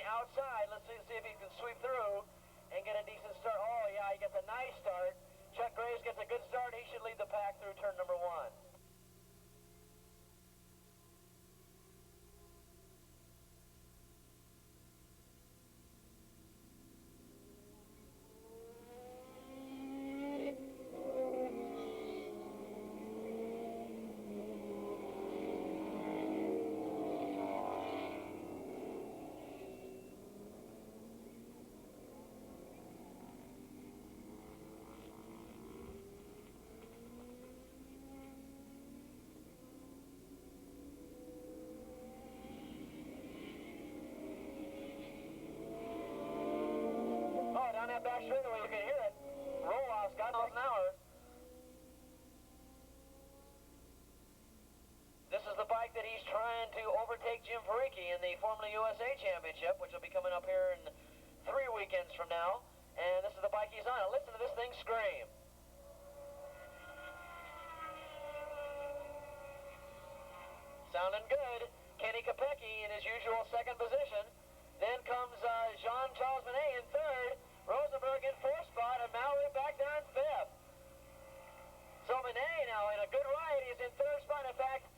outside. Let's see if he can sweep through and get a decent start. Oh, yeah, he gets a nice start. Chuck Graves gets a good start. He should lead the pack through turn number 1. Down that back straightaway, you can hear it. Roll-off's got miles an hour. This is the bike that he's trying to overtake Jim Pariki in the Formula USA Championship, which will be coming up here in 3 weekends from now. And this is the bike he's on. Now listen to this thing scream. Sounding good. Kenny Kopecky in his usual second position. Then comes Jean-Charles Manet in third. Rosenberg in 4th spot, and Mallory back there in 5th. So Manet now in a good ride. He's in 3rd spot. In fact,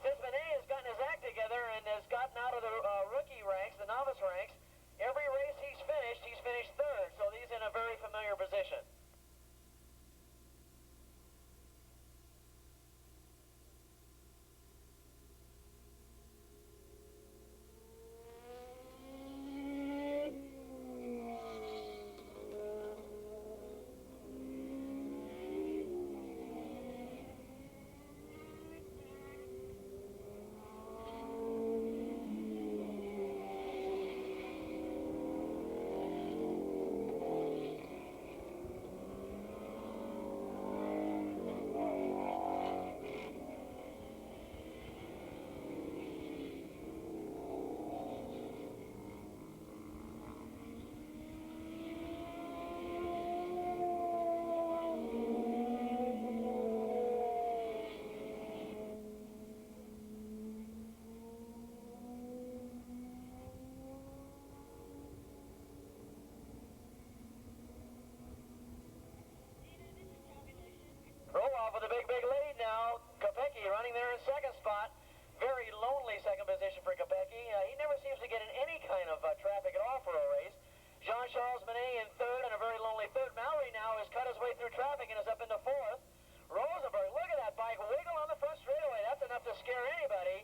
since Manet has gotten his act together and has gotten out of the rookie ranks, the novice ranks, every race he's finished 3rd. So he's in a very familiar position. With a big lead now. Kopecky running there in 2nd spot. Very lonely 2nd position for Kopecky. He never seems to get in any kind of traffic at all for a race. Jean-Charles Manet in 3rd and a very lonely 3rd. Mallory now has cut his way through traffic and is up into 4th. Rosenberg, look at that bike wiggle on the front straightaway. That's enough to scare anybody.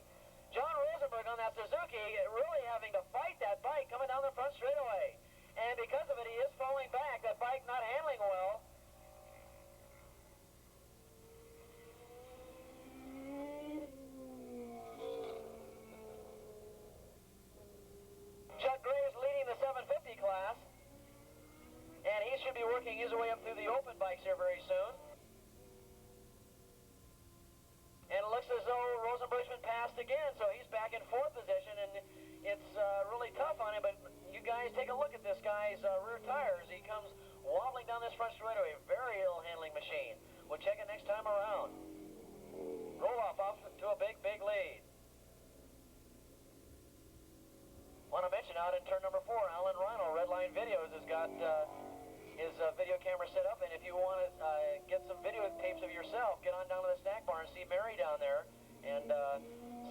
John Rosenberg on that Suzuki really having to fight that bike coming down the front straightaway. And because of it, he is falling back. That bike not handling well. Chuck Graves leading the 750 class, and he should be working his way up through the open bikes here very soon. And it looks as though Rosenberg's been passed again, so he's back in 4th position, and it's really tough on him, but you guys take a look at this guy's rear tires. He comes wobbling down this front straightaway, very ill-handling machine. We'll check it next time around. Roll-off off to a big lead. Want to mention out in turn number 4, Alan Rhino, Redline Videos, has got his video camera set up, and if you want to get some videotapes of yourself, get on down to the snack bar and see Mary down there, and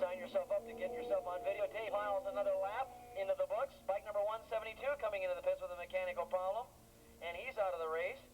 sign yourself up to get yourself on videotape. Piles another lap into the books. Bike number 172 coming into the pits with a mechanical problem, and he's out of the race.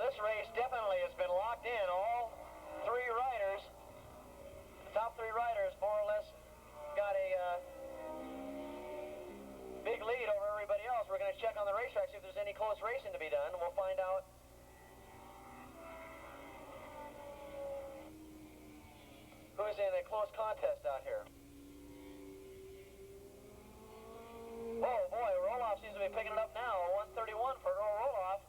This race definitely has been locked in. All 3 riders, the top 3 riders, more or less got a big lead over everybody else. We're going to check on the racetrack, see if there's any close racing to be done, and we'll find out who's in the close. close contest out here. Oh boy, Roloff seems to be picking it up now. 131 for Earl Roloff.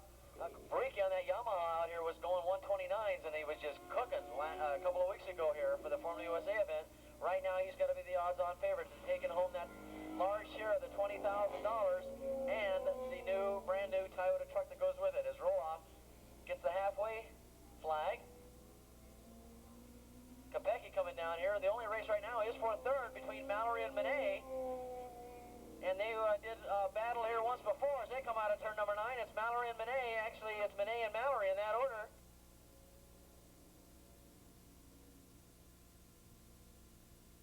Freaky on that Yamaha out here was going 129s, and he was just cooking a couple of weeks ago here for the Formula USA event. Right now he's got to be the odds-on favorite to taking home that large share of the $20,000 and the brand new Toyota truck that goes with it as Roloff gets the halfway flag. Kopecky coming down here. The only race right now is for third between Mallory and Manet. And they did battle here once before as they come out of turn number 9. It's Mallory and Manet. Actually, it's Manet and Mallory in that order.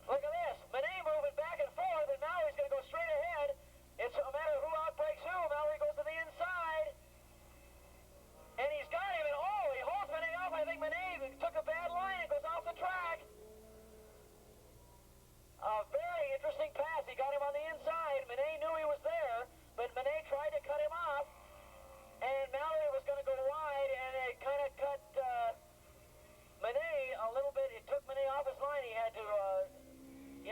Look at this. Manet moving back and forth, and Mallory's going to go straight ahead. It's a matter of who outbreaks who. Mallory goes to the inside. And he's got him, and he holds Manet off. I think Manet took a bad line and goes off the track. A very interesting pass. He got him on the inside. Manet knew he was there, but Manet tried to cut him off. And Mallory was going to go wide, and it kind of cut Manet a little bit. It took Manet off his line. He had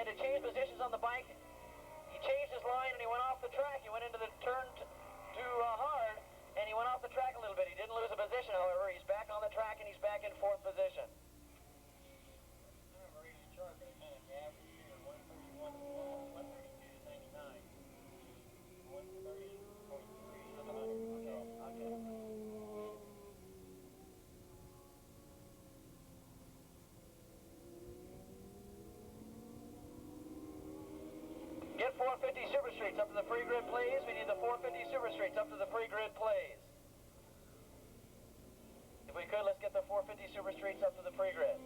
to change positions on the bike. He changed his line, and he went off the track. He went into the turn too hard, and he went off the track a little bit. He didn't lose a position, however. He's back on the track, and he's back in fourth position. Get 450 Super Streets up to the free grid, please. We need the 450 Super Streets up to the free grid, please. If we could, let's get the 450 Super Streets up to the free grid.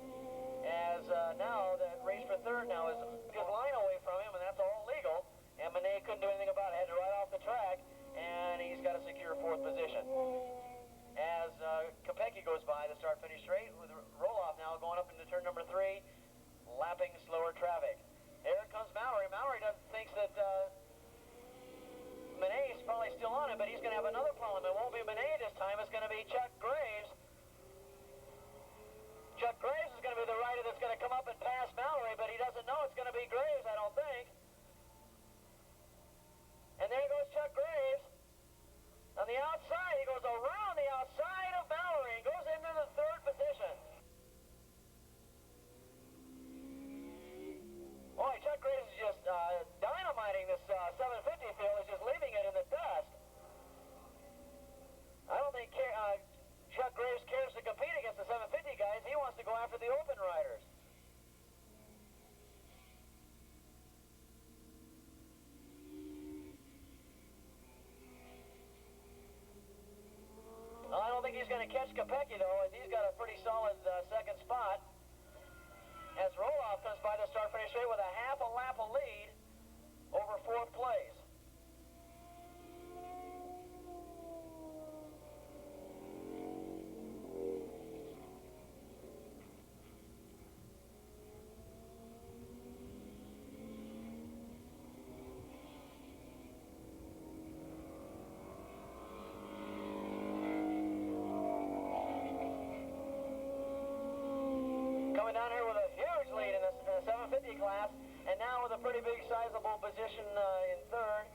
As now, the race for third now is his line away from him, and that's all legal. And Manet couldn't do anything about it. Had to ride off the track, and he's got to secure fourth position. As Kopecky goes by the start-finish straight, with Roloff now going up into turn number 3, lapping slower traffic. Here comes Mallory. Mallory thinks that Manet's probably still on it, but he's going to have another problem. It won't be Manet this time. It's going to be Chuck Graves. Chuck Graves is going to be the rider that's going to come up and pass Mallory, but he doesn't know it's going to be Graves, I don't think. And there goes Chuck Graves. On the outside, he goes around the outside of Mallory and goes into the third position. Boy, Chuck Graves is just dynamiting this 750 field. He's just leaving it in the dust. I don't think Chuck Graves cares to compete against the 750 guys. He wants to go after the open riders. Well, I don't think he's going to catch Kopecky, though, as he's got a pretty solid second spot. As Roloff comes by the start-finish straight with a half a lap of lead over fourth place. Coming down here with a huge lead in the 750 class, and now with a pretty big sizable position in third.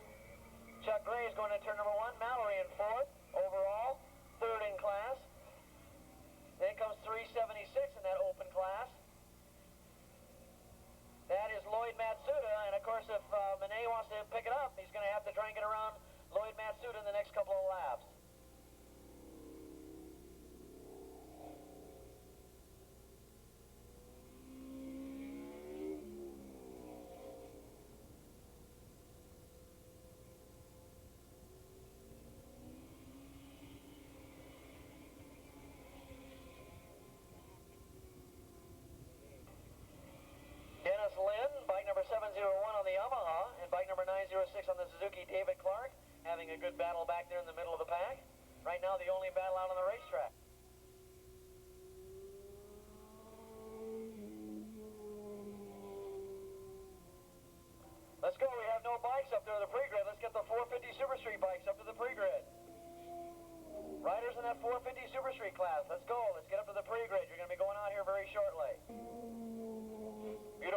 Chuck Graves going to turn number 1, Mallory in fourth overall, third in class. Then comes 376 in that open class. That is Lloyd Matsuda, and of course if Manet wants to pick it up, he's going to have to try and get around Lloyd Matsuda in the next couple of laps. Lynn, bike number 701 on the Yamaha, and bike number 906 on the Suzuki, David Clark, having a good battle back there in the middle of the pack. Right now, the only battle out on the racetrack. Let's go. We have no bikes up there in the pre-grid. Let's get the 450 Super Street bikes up to the pre-grid. Riders in that 450 Super Street class, let's go. Let's get up to the pre-grid. You're going to be going out here very shortly.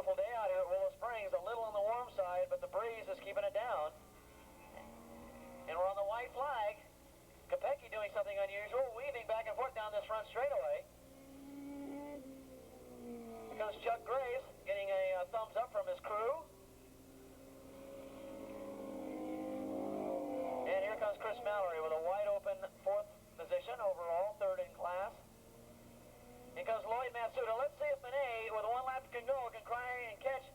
beautiful day out here at Willow Springs. A little on the warm side, but the breeze is keeping it down. And we're on the white flag. Kopecky doing something unusual, weaving back and forth down this front straightaway. Here comes Chuck Grace, getting a thumbs up from his crew. And here comes Chris Mallory with a wide open fourth position overall, third in class. In comes Lloyd Matsuda. Let's see if Monet, with one lap to go, can try and catch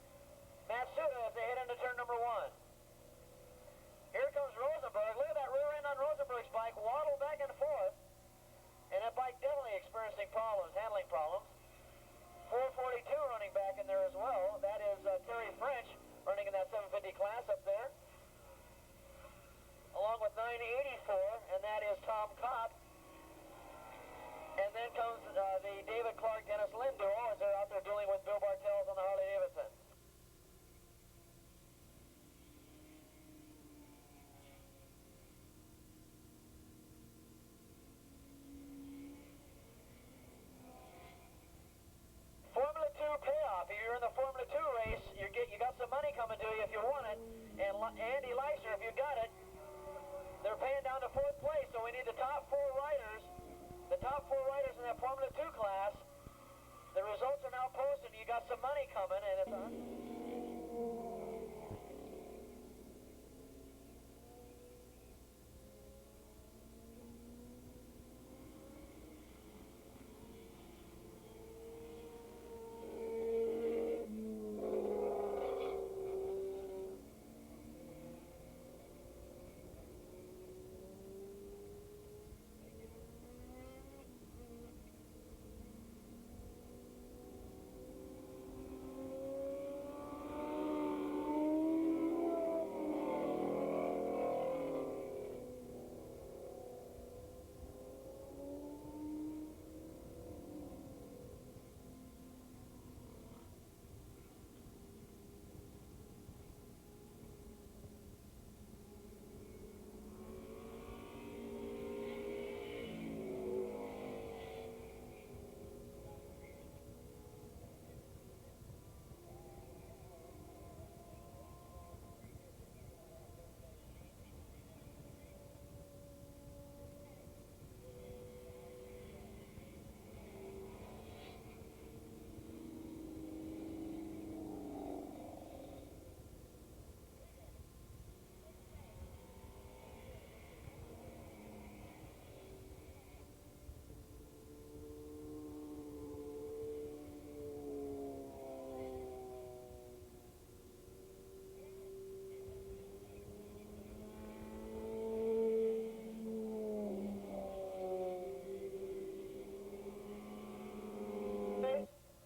Matsuda as they head into turn number one. Here comes Rosenberg. Look at that rear end on Rosenberg's bike, waddle back and forth. And that bike definitely experiencing problems, handling problems. 442 running back in there as well. That is Terry French running in that 750 class up there. Along with 984, and that is Tom Kopp. And then comes the David Clark, Dennis Lynn duo as they're out there dueling with Bill Bartels on the Harley Davidson. Formula 2 payoff. If you're in the Formula 2 race, you got some money coming to you if you want it. And Andy Leiser, if you got it, they're paying down to fourth place, so we need the top four riders. The top four riders in that Formula 2 class. The results are now posted. You got some money coming, and it's on.